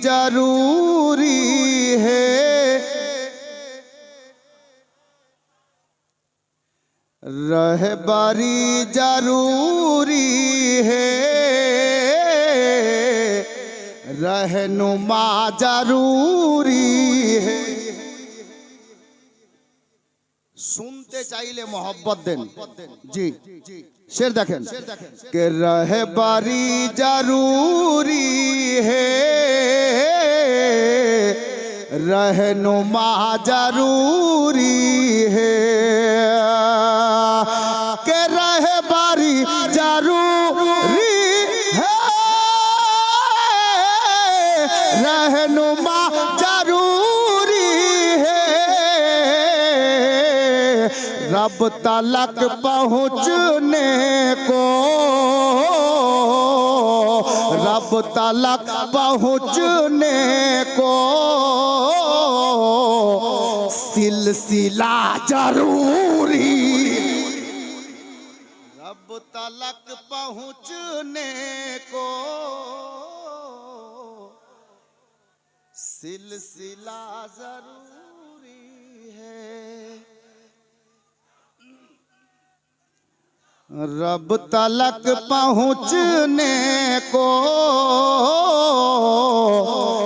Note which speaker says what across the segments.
Speaker 1: जरूरी है, रहबरी जरूरी है, रहनुमा जरूरी है। सुनते चाहिए मोहब्बत दें जी। शेर देखें कि रहबरी जरूरी है, रहनुमा जरूरी है, कि रहबरी जरूरी है, रहनुमा जरूरी है, रब तलक पहुँचने को, रब तलक पहुँचने को सिलसिला जरूरी, रब तलक पहुँचने को सिलसिला जरूरी है। रब तलक पहुँचने को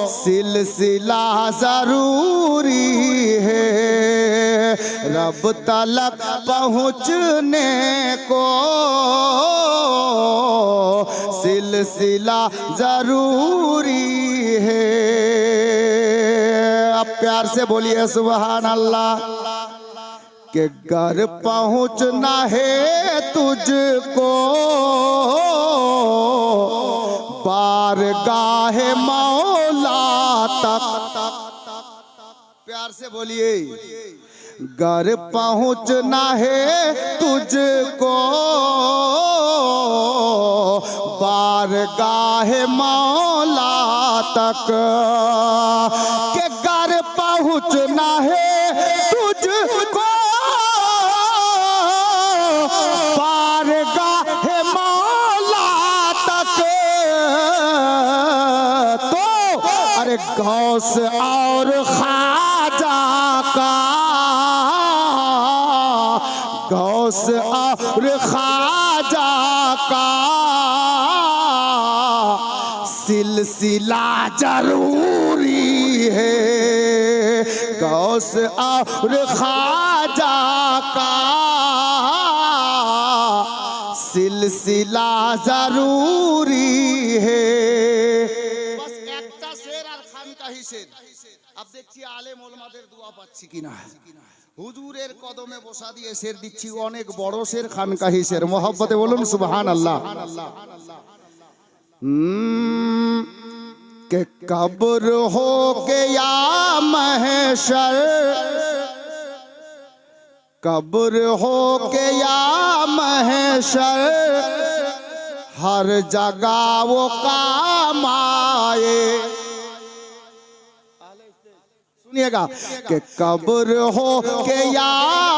Speaker 1: सिलसिला जरूरी है, रब तलक पहुँचने को सिलसिला जरूरी है। अब प्यार से बोलिए सुभान अल्लाह। कि घर पहुँचना है तुझको बारगाह मौला तक, प्यार से बोलिए। घर पहुँचना है तुझको बारगाह मौला तक, के घर पहुँचना है तुझको बारगाह मौला तक। तो अरे गौस और ख्वाजा का, गौस और ख्वाजा का सिलसिला जरूरी है, गौस और ख्वाजा का सिलसिला जरूरी है। बस একটা শের আর খানকাহি শের। अब দেখছি আলেম ওলামাদের দোয়া পাচ্ছি কিনা। হুজুরের কদমে বসা দিয়ে শের দিচ্ছি, অনেক বড় শের, খানকাহি শের। মোহব্বতে বলুন সুবহানাল্লাহ। कि कब्र हो के या महशर, कब्र हो के या महशर, हर जगह वो काम आए। सुनिएगा कि कब्र हो के या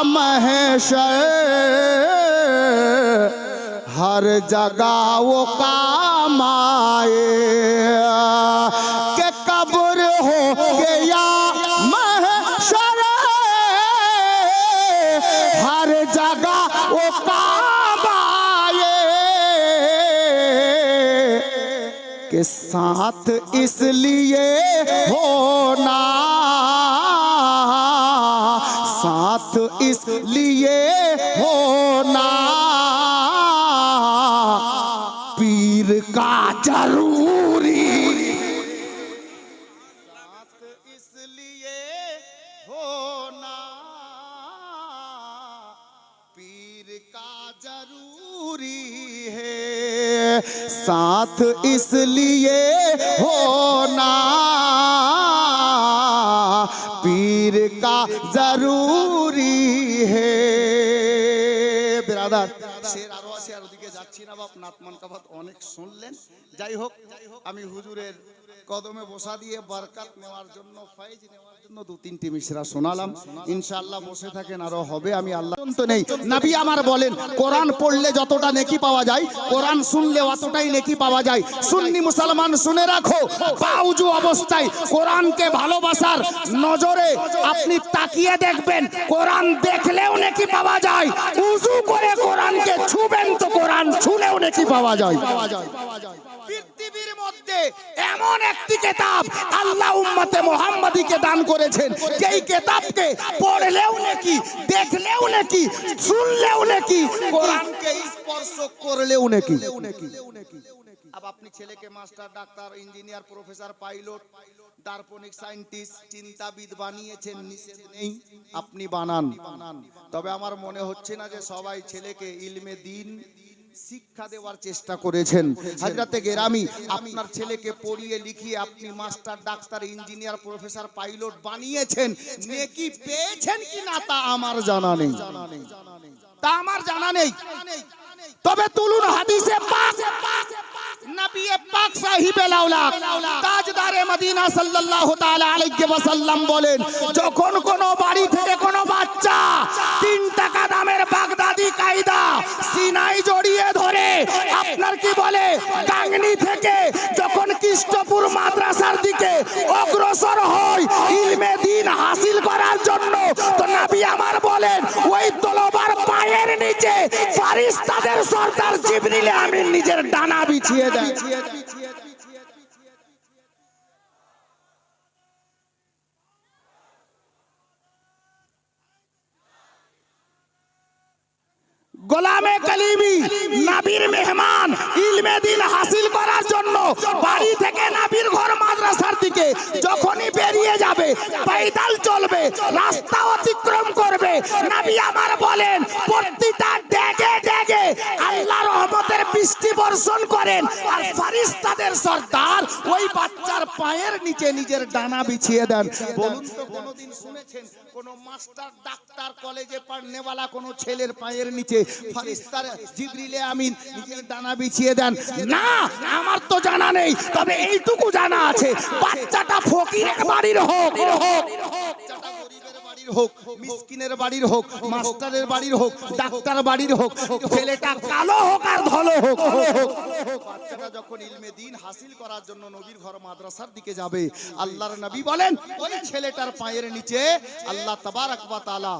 Speaker 1: महशर, हर जगह वो काम आए। कि कब्र हो के या महशर, हर जगह वो काम आए। के साथ इसलिए होना, साथ इसलिए होना पीर का जरूरी, साथ इसलिए होना पीर का जरूरी है, साथ इसलिए होना पीर का जरूरी है। बिरादर शेर आरो আছে আর ওদিকে যাচ্ছি না বাপ, নাতমান কাবাত অনেক শুনলেন। যাই হোক আমি হুজুরের কদমে বসা দিয়ে বরকত নেওয়ার জন্য, ফয়েজ নেওয়ার জন্য দু তিনটি মিশরা শোনালাম। ইনশাআল্লাহ বসে থাকেন, আরো হবে। আমি আল্লাহ তো নেই, নবী আমার বলেন কোরআন পড়লে যতটা নেকি পাওয়া যায়, কোরআন শুনলে অতটাই নেকি পাওয়া যায়। সুন্নি মুসলমান শুনে রাখো, বাউজু অবস্থায় কোরআনকে ভালোবাসার নজরে আপনি তাকিয়ে দেখবেন, কোরআন দেখলেও নেকি পাওয়া যায়। উযু করে কোরআনকে ছুবেন তো কোরআন ছুলেও নেকি পাওয়া যায়। পৃথিবীর মধ্যে এমন একটি কিতাব আল্লাহ উম্মতে মুহাম্মাদীকে দান করেছেন, যেই কিতাবকে পড়লেও নেকি, দেখলেও নেকি, শুনলেও নেকি, কোরআনকে স্পর্শ করলেও নেকি। अब अपनी ছেলে के master, doctor, engineer, professor, pilot, দার্শনিক, সায়েন্টিস্ট, চিন্তাবিদ বানিয়েছেন, নিষেধ নেই, আপনি বানান। তবে আমার মনে হচ্ছে না যে সবাই ছেলেকে ইলমে দ্বীন শিক্ষা দেওয়ার চেষ্টা করেছেন। হযরতে গেরামি, আপনার ছেলেকে পড়িয়ে লিখিয়ে আপনি master, doctor, engineer, professor, pilot বানিয়েছেন, নেকি পেয়েছেন কিনা তা আমার জানা নেই, তা আমার জানা নেই। তবে তুলুন হাদিসে পাক, নবী পাক সাহিবে লাউলাক তাজদারে মদিনা সাল্লাল্লাহু তাআলা আলাইহি ওয়াসাল্লাম বলেন, যখন কোন বাড়ি থেকে কোন বাচ্চা 3 টাকা দামের বাগদাদি কায়দা সিনাই জড়িয়ে ধরে আপনার কি বলে গাংনি থেকে যখন কৃষ্ণপুর মাদ্রাসার দিকে অগ্রসর হয় ইলমে দ্বীন হাসিল করার জন্য, তো নবী আমার বলেন ওই তলোয়ার পায়ের নিচে ফেরেশতাদের সরদার জিবরিল আমিন নিজের ডানা বিছিয়ে দেন। গোলামে কালিমি নবীর মেহমান ইলমে দ্বীন হাসিল করার জন্য বাড়ি থেকে নবীর ঘর মাদ্রাসার দিকে যখনই বেরিয়ে যাবে, পয়দল চলবে, রাস্তা অতিক্রম করবে, নবী আমার বলেন প্রতিটা ডেগে ডেগে আল্লাহর রহমতের বৃষ্টি বর্ষণ করেন, আর ফেরেশতাদের সরদার ওই বাচ্চার পায়ের নিচে নিজের ডানা বিছিয়ে দেন। বলুন তো কোনদিন শুনেছেন কোন মাস্টার, ডাক্তার, কলেজে পড়নেওয়ালা কোন ছেলের পায়ের নিচে ফেরেশতা জিবরিল আমিন নিজের ডানা বিছিয়ে দেন? না, আমার তো জানা নেই। তবে এইটুকু জানা আছে, বাচ্চাটা ফকিরের বাড়ির হোক, বাচ্চাটা গরিবের বাড়ির হোক, মিসকিনের বাড়ির হোক, মাস্টারের বাড়ির হোক, ডাক্তার বাড়ির হোক, ছেলেটা কালো হোক আর ধলো হোক, বাচ্চাটা যখন ইলমে দ্বীন হাসিল করার জন্য নবীর ঘর মাদ্রাসার দিকে যাবে, আল্লাহর নবী বলেন ওই ছেলেটার পায়ের নিচে আল্লাহ তাবারক ওয়া তাআলা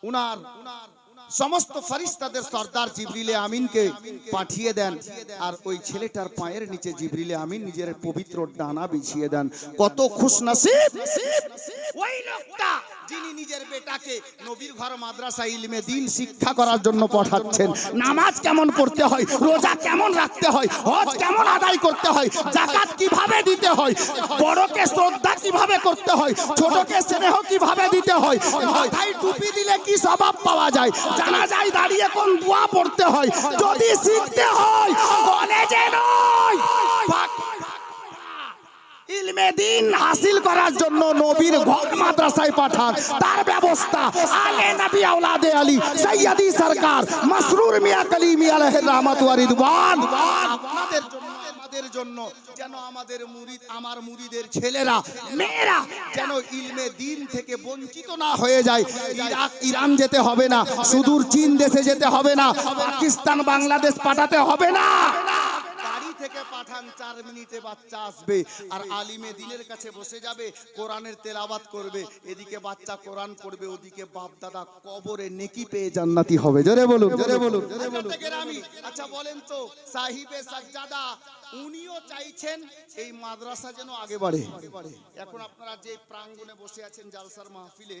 Speaker 1: উনার সমস্ত ফেরেশতাদের সরদার জিবরিল আমিনকে পাঠিয়ে দেন, আর ওই ছেলেটার পায়ের নিচে জিবরিল আমিন নিজের পবিত্র ডানা বিছিয়ে দেন। কত খুশনসিব ওই লোকটা যিনি নিজের বেটাকে নবীর ঘর মাদ্রাসা ইলমে দ্বীন শিক্ষা করার জন্য পাঠাচ্ছেন। নামাজ কেমন পড়তে হয়, রোজা কেমন রাখতে হয়, হজ কেমন আদায় করতে হয়, যাকাত কিভাবে দিতে হয়, বড়কে শ্রদ্ধা কিভাবে করতে হয়, ছোটকে স্নেহ কিভাবে দিতে হয়, মাথায় টুপি দিলে কি সওয়াব পাওয়া যায়, জানাজায় দাঁড়িয়ে কোন দোয়া পড়তে হয়, যদি শিখতে হয় কলেজে নয় ইলমে দ্বীন হাসিল করার জন্য নবীর ঘর মাদ্রাসায় পাঠান। তার ব্যবস্থা আলে নবী আওলাদে আলী সৈয়দি সরকার মাসরুর মিয়া কালিমি আলাইহির রহমাত ওয়া রিদওয়ান আপনাদের জন্য, আমাদের জন্য, যেন আমাদের মুরিদ, আমার মুরিদের ছেলেরা মেয়েরা যেন ইলমে দ্বীন থেকে বঞ্চিত না হয়ে যায়। ইরাক, ইরান যেতে হবে না, সুদূর চীন দেশে যেতে হবে না, পাকিস্তান, বাংলাদেশ পাঠাতে হবে না, বাড়ি থেকে পাঠান, 4 মিনিটে বাচ্চা আসবে আর আলিমে দ্বীনের কাছে বসে যাবে, কোরআনের তেলাওয়াত করবে, এদিকে বাচ্চা কোরআন পড়বে, ওদিকে বাপ দাদা কবরে নেকি পেয়ে জান্নাতি হবে। জোরে বলুন, জোরে বলুন। আচ্ছা বলেন তো, সাহিবে সাজ্জাদা উনিও চাইছেন এই মাদ্রাসা যেন আগে বাড়ে। এখন আপনারা যে প্রাঙ্গণে বসে আছেন জালসার মাহফিলে,